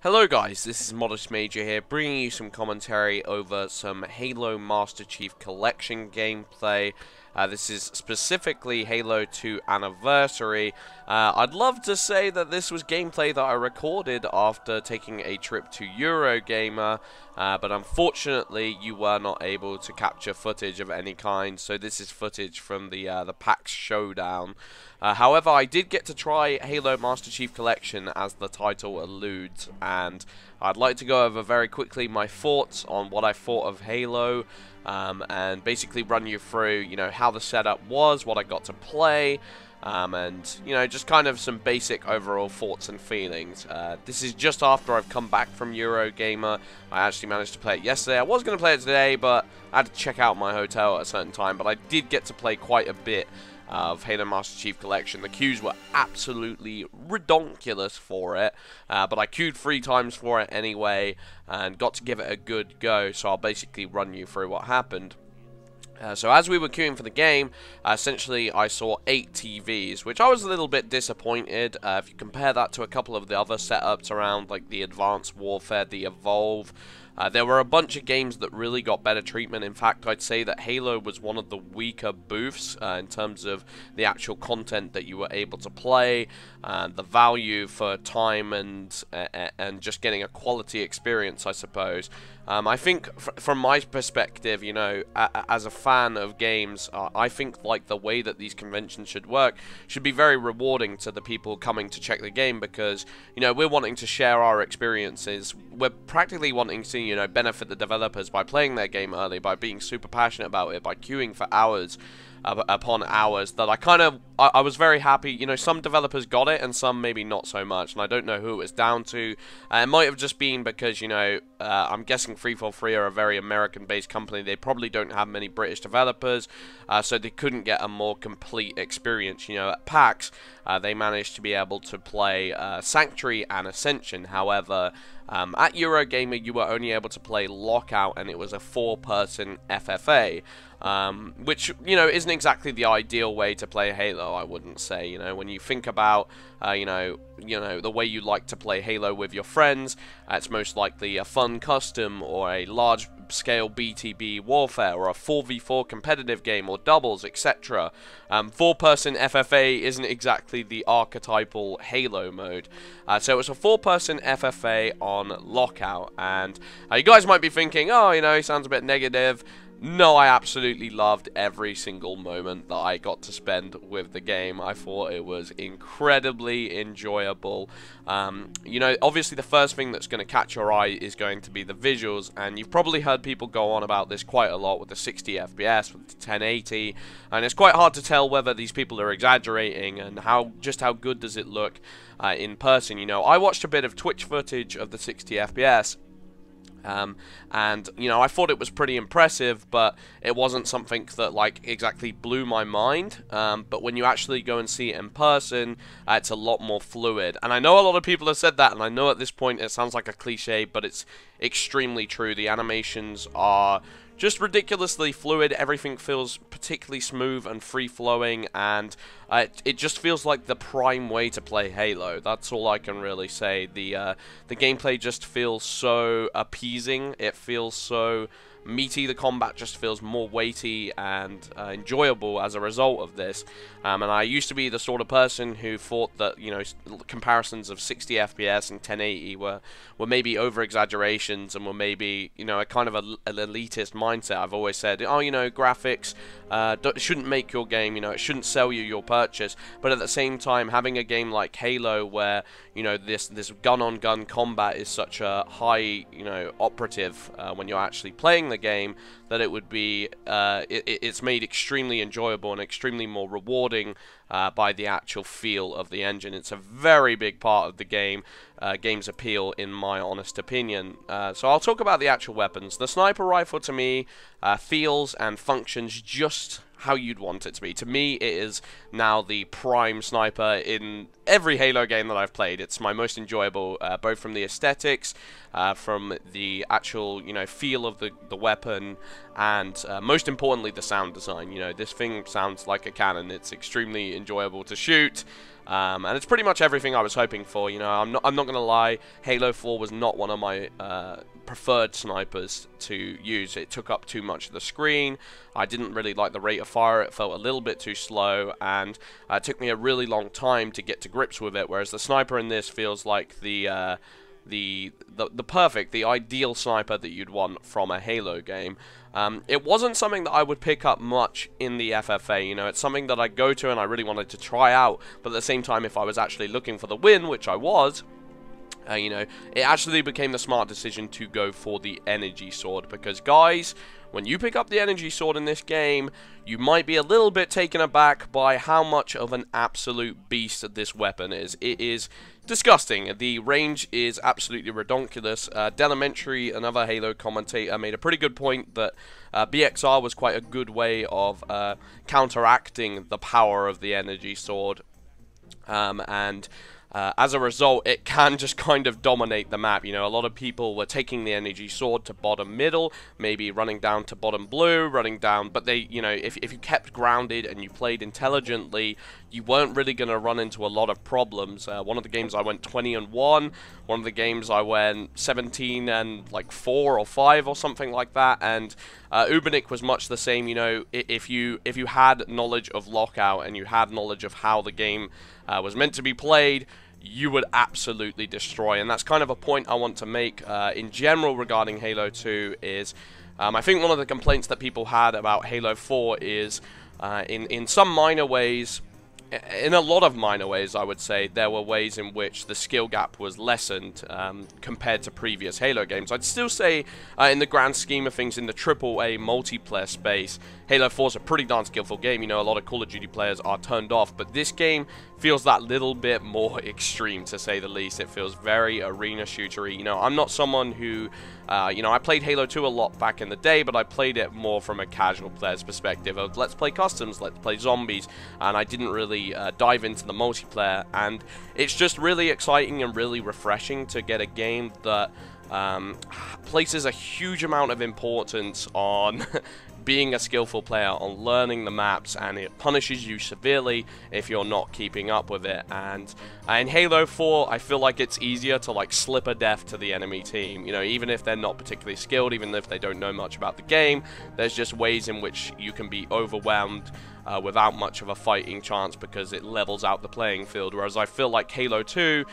Hello guys, this is Modest Major here, bringing you some commentary over some Halo Master Chief Collection gameplay. This is specifically Halo 2 Anniversary. I'd love to say that this was gameplay that I recorded after taking a trip to Eurogamer, but unfortunately you were not able to capture footage of any kind, so this is footage from the PAX Showdown. However, I did get to try Halo Master Chief Collection, as the title alludes, and I'd like to go over very quickly my thoughts on what I thought of Halo, and basically run you through, how the setup was, what I got to play, and, just kind of some basic overall thoughts and feelings. This is just after I've come back from Eurogamer. I actually managed to play it yesterday. I was going to play it today, but I had to check out my hotel at a certain time, but I did get to play quite a bit of Halo Master Chief Collection. The queues were absolutely redonkulous for it, but I queued 3 times for it anyway, and got to give it a good go, so I'll basically run you through what happened. So as we were queuing for the game, essentially I saw 8 TVs, which I was a little bit disappointed. If you compare that to a couple of the other setups around, like the Advanced Warfare, the Evolve, there were a bunch of games that really got better treatment. In fact, I'd say that Halo was one of the weaker booths in terms of the actual content that you were able to play, and the value for time and just getting a quality experience, I suppose. I think from my perspective, as a fan of games, I think like the way that these conventions should work should be very rewarding to the people coming to check the game, because we're wanting to share our experiences. We're practically wanting to benefit the developers by playing their game early, by being super passionate about it, by queuing for hours upon hours. That I was very happy. Some developers got it and some maybe not so much, and I don't know who it was down to. It might have just been because I'm guessing 343 are a very American-based company. They probably don't have many British developers, so they couldn't get a more complete experience. At PAX, they managed to be able to play Sanctuary and Ascension. However, at Eurogamer, you were only able to play Lockout, and it was a 4-person FFA. Which, isn't exactly the ideal way to play Halo, I wouldn't say. When you think about, the way you like to play Halo with your friends, it's most likely a fun custom or a large-scale BTB warfare or a 4v4 competitive game or doubles, etc. 4-person FFA isn't exactly the archetypal Halo mode. So it's a 4-person FFA on Lockout, and you guys might be thinking, oh, he sounds a bit negative. No, I absolutely loved every single moment that I got to spend with the game. I thought it was incredibly enjoyable. Obviously the first thing that's going to catch your eye is going to be the visuals, and you've probably heard people go on about this quite a lot with the 60 FPS, with the 1080, and it's quite hard to tell whether these people are exaggerating and just how good does it look in person. I watched a bit of Twitch footage of the 60 FPS, and I thought it was pretty impressive, but it wasn't something that exactly blew my mind. But when you actually go and see it in person, it's a lot more fluid. And I know a lot of people have said that, and I know at this point it sounds like a cliche, but it's extremely true. The animations are just ridiculously fluid. Everything feels particularly smooth and free-flowing, and it just feels like the prime way to play Halo. That's all I can really say. The gameplay just feels so appeasing. It feels so meaty. The combat just feels more weighty and enjoyable as a result of this. And I used to be the sort of person who thought that comparisons of 60 FPS and 1080 were maybe over exaggerations, and were maybe a kind of an elitist mindset. I've always said, graphics shouldn't make your game. It shouldn't sell you your purchase. But at the same time, having a game like Halo, where this gun-on-gun combat is such a high operative when you're actually playing the game, that it would be it's made extremely enjoyable and extremely more rewarding by the actual feel of the engine. It's a very big part of the game's appeal, in my honest opinion. So I'll talk about the actual weapons. The sniper rifle, to me, feels and functions just how you'd want it to be. To me, it is now the prime sniper in every Halo game that I've played. It's my most enjoyable, both from the aesthetics, from the actual, feel of the weapon, and most importantly, the sound design. This thing sounds like a cannon. It's extremely enjoyable to shoot. And it's pretty much everything I was hoping for. You know, I'm not going to lie, Halo 4 was not one of my preferred snipers to use. It took up too much of the screen. I didn't really like the rate of fire. It felt a little bit too slow, and it took me a really long time to get to grips with it, whereas the sniper in this feels like the perfect, the ideal sniper that you'd want from a Halo game. It wasn't something that I would pick up much in the FFA, you know, it's something that I go to and I really wanted to try out, but at the same time, if I was actually looking for the win, which I was, you know, it actually became the smart decision to go for the energy sword, because guys, when you pick up the energy sword in this game, you might be a little bit taken aback by how much of an absolute beast this weapon is. It is disgusting. The range is absolutely redonkulous. Delementary, another Halo commentator, made a pretty good point that BXR was quite a good way of counteracting the power of the energy sword, as a result, it can just kind of dominate the map. You know, a lot of people were taking the energy sword to bottom middle, maybe running down to bottom blue, running down, but they, you know, if you kept grounded and you played intelligently, you weren't really going to run into a lot of problems. One of the games I went 20-1, one of the games I went 17 and like 4 or 5 or something like that, and Ubernik was much the same. You know, if you had knowledge of lockout and you had knowledge of how the game was meant to be played, you would absolutely destroy. And that's kind of a point I want to make in general regarding Halo 2 is, I think one of the complaints that people had about Halo 4 is, in some minor ways, in a lot of minor ways, I would say, there were ways in which the skill gap was lessened compared to previous Halo games. I'd still say, in the grand scheme of things, in the AAA multiplayer space, Halo 4 is a pretty darn skillful game. You know, a lot of Call of Duty players are turned off, but this game feels that little bit more extreme, to say the least. It feels very arena shootery. You know, I'm not someone who, you know, I played Halo 2 a lot back in the day, but I played it more from a casual player's perspective of let's play customs, let's play zombies, and I didn't really dive into the multiplayer, and it's just really exciting and really refreshing to get a game that places a huge amount of importance on being a skillful player, on learning the maps, and it punishes you severely if you're not keeping up with it. And in Halo 4, I feel like it's easier to like slip a death to the enemy team, you know, even if they're not particularly skilled, even if they don't know much about the game. There's just ways in which you can be overwhelmed without much of a fighting chance, because it levels out the playing field. Whereas I feel like Halo 2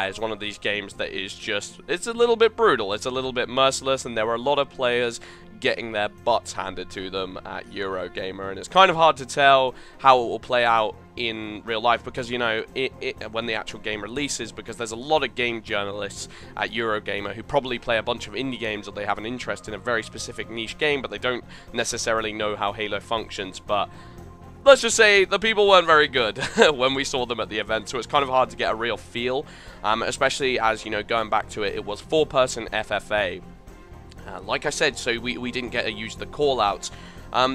is one of these games that is just, it's a little bit brutal, it's a little bit merciless, and there were a lot of players getting their butts handed to them at Eurogamer, and it's kind of hard to tell how it will play out in real life, because, you know, when the actual game releases, because there's a lot of game journalists at Eurogamer who probably play a bunch of indie games, or they have an interest in a very specific niche game, but they don't necessarily know how Halo functions. But let's just say the people weren't very good when we saw them at the event, so it's kind of hard to get a real feel, especially as, you know, going back to it, it was 4-person FFA. Like I said, so we didn't get to use the callouts.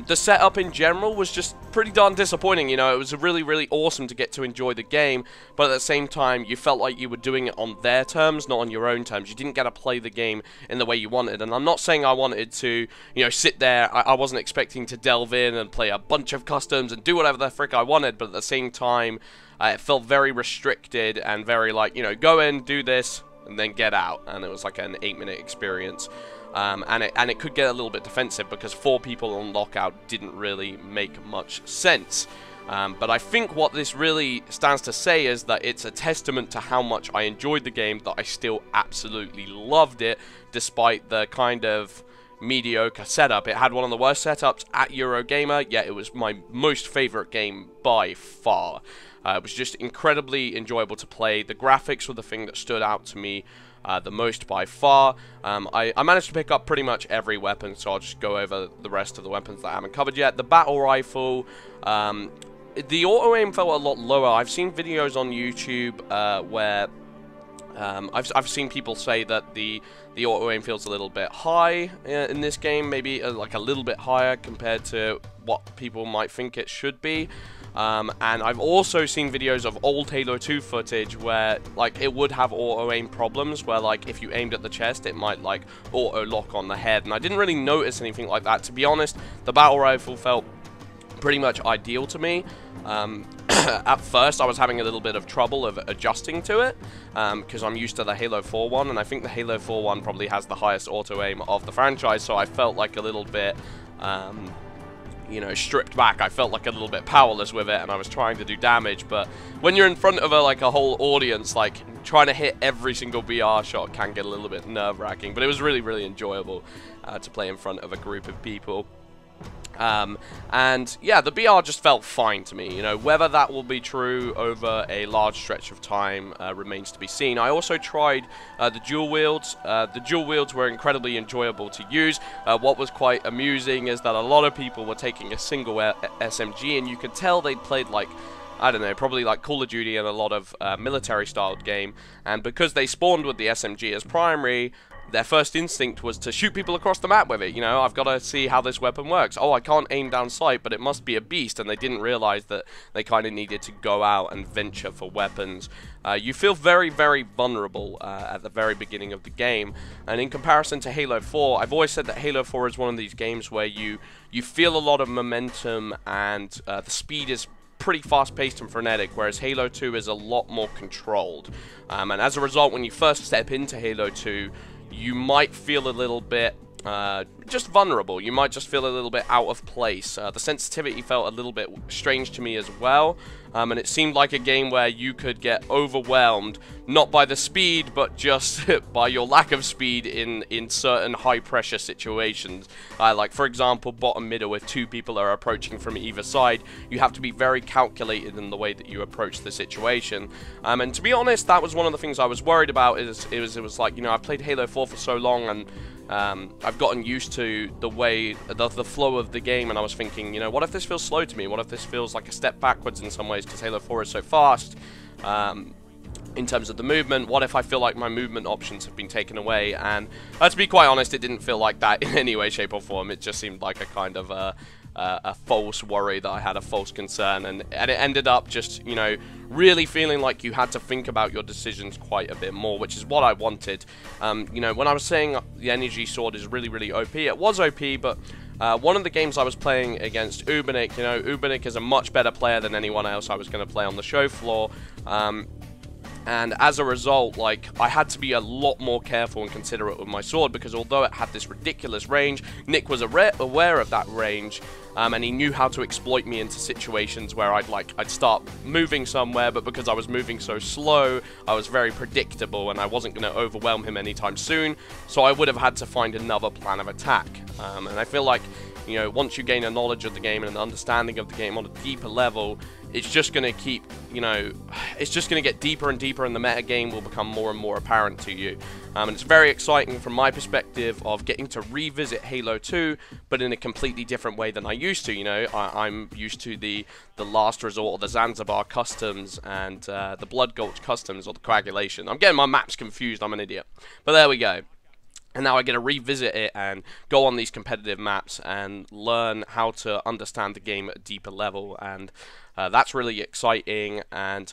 The setup in general was just pretty darn disappointing. You know, it was really, really awesome to get to enjoy the game, but at the same time, you felt like you were doing it on their terms, not on your own terms. You didn't get to play the game in the way you wanted, and I'm not saying I wanted to, you know, sit there. I wasn't expecting to delve in and play a bunch of customs and do whatever the frick I wanted, but at the same time, it felt very restricted and very like, you know, go in, do this, and then get out, and it was like an 8-minute experience. And it could get a little bit defensive, because 4 people on lockout didn't really make much sense. But I think what this really stands to say is that it's a testament to how much I enjoyed the game, that I still absolutely loved it, despite the kind of mediocre setup. It had one of the worst setups at Eurogamer, yet it was my most favorite game by far. It was just incredibly enjoyable to play. The graphics were the thing that stood out to me the most by far. I managed to pick up pretty much every weapon, so I'll just go over the rest of the weapons that I haven't covered yet. The battle rifle, the auto-aim felt a lot lower. I've seen videos on YouTube where I've seen people say that the auto-aim feels a little bit high in this game, maybe like a little bit higher compared to what people might think it should be. And I've also seen videos of old Halo 2 footage where, like, it would have auto-aim problems, where, like, if you aimed at the chest, it might, like, auto-lock on the head, and I didn't really notice anything like that. To be honest, the battle rifle felt pretty much ideal to me. at first I was having a little bit of trouble of adjusting to it, because I'm used to the Halo 4 one, and I think the Halo 4 one probably has the highest auto-aim of the franchise, so I felt like a little bit, you know, stripped back. I felt like a little bit powerless with it, and I was trying to do damage, but when you're in front of a whole audience, like, trying to hit every single BR shot can get a little bit nerve-wracking, but it was really, really enjoyable to play in front of a group of people. And yeah, the BR just felt fine to me. You know, whether that will be true over a large stretch of time remains to be seen. I also tried the dual wields. The dual wields were incredibly enjoyable to use. What was quite amusing is that a lot of people were taking a single SMG, and you could tell they'd played, like, I don't know, probably like Call of Duty and a lot of military-styled game, and because they spawned with the SMG as primary, their first instinct was to shoot people across the map with it. You know, I've got to see how this weapon works. Oh, I can't aim down sight, but it must be a beast, and they didn't realize that they kind of needed to go out and venture for weapons. You feel very, very vulnerable at the very beginning of the game, and in comparison to Halo 4, I've always said that Halo 4 is one of these games where you feel a lot of momentum, and the speed is pretty fast-paced and frenetic, whereas Halo 2 is a lot more controlled. And as a result, when you first step into Halo 2, you might feel a little bit just vulnerable. You might just feel a little bit out of place. The sensitivity felt a little bit strange to me as well, and it seemed like a game where you could get overwhelmed, not by the speed, but just by your lack of speed in certain high-pressure situations. Like, for example, bottom middle, if two people are approaching from either side, you have to be very calculated in the way that you approach the situation. And to be honest, that was one of the things I was worried about. It was like, you know, I've played Halo 4 for so long, and I've gotten used to the way, the flow of the game, and I was thinking, you know, what if this feels slow to me? What if this feels like a step backwards in some ways, because Halo 4 is so fast in terms of the movement? What if I feel like my movement options have been taken away? And to be quite honest, it didn't feel like that in any way, shape, or form. It just seemed like a kind of a false worry that I had, a false concern, and it ended up just, you know, really feeling like you had to think about your decisions quite a bit more, which is what I wanted. You know, when I was saying the energy sword is really, really OP, it was OP, but one of the games I was playing against Ubernick, you know, Ubernick is a much better player than anyone else I was going to play on the show floor. And as a result, like, I had to be a lot more careful and considerate with my sword, because although it had this ridiculous range, Nick was aware of that range, and he knew how to exploit me into situations where I'd start moving somewhere, but because I was moving so slow, I was very predictable, and I wasn't going to overwhelm him anytime soon, so I would have had to find another plan of attack. And I feel like, you know, once you gain a knowledge of the game and an understanding of the game on a deeper level, it's just going to keep, you know, it's just going to get deeper and deeper, and the meta game will become more and more apparent to you. And it's very exciting from my perspective of getting to revisit Halo 2, but in a completely different way than I used to. You know, I'm used to the Last Resort, or the Zanzibar customs, and the Blood Gulch customs, or the Coagulation. I'm getting my maps confused, I'm an idiot. But there we go. And now I get to revisit it and go on these competitive maps and learn how to understand the game at a deeper level, and that's really exciting. And,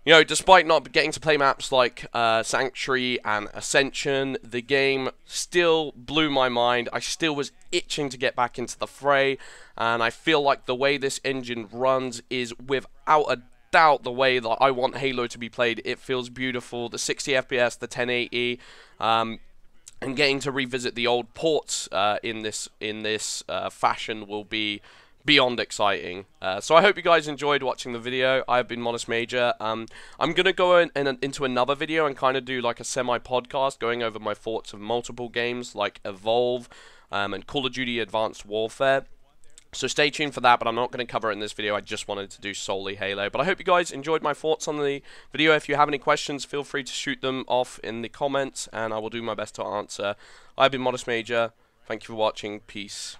you know, despite not getting to play maps like Sanctuary and Ascension, the game still blew my mind. I still was itching to get back into the fray, and I feel like the way this engine runs is without a doubt the way that I want Halo to be played. It feels beautiful. The 60 FPS, the 1080, and getting to revisit the old ports in this fashion will be beyond exciting. So I hope you guys enjoyed watching the video. I've been Modest Major. I'm going to go into another video and kind of do like a semi-podcast going over my thoughts of multiple games like Evolve and Call of Duty Advanced Warfare. So stay tuned for that, but I'm not going to cover it in this video. I just wanted to do solely Halo. But I hope you guys enjoyed my thoughts on the video. If you have any questions, feel free to shoot them off in the comments, and I will do my best to answer. I've been Modest Major. Thank you for watching. Peace.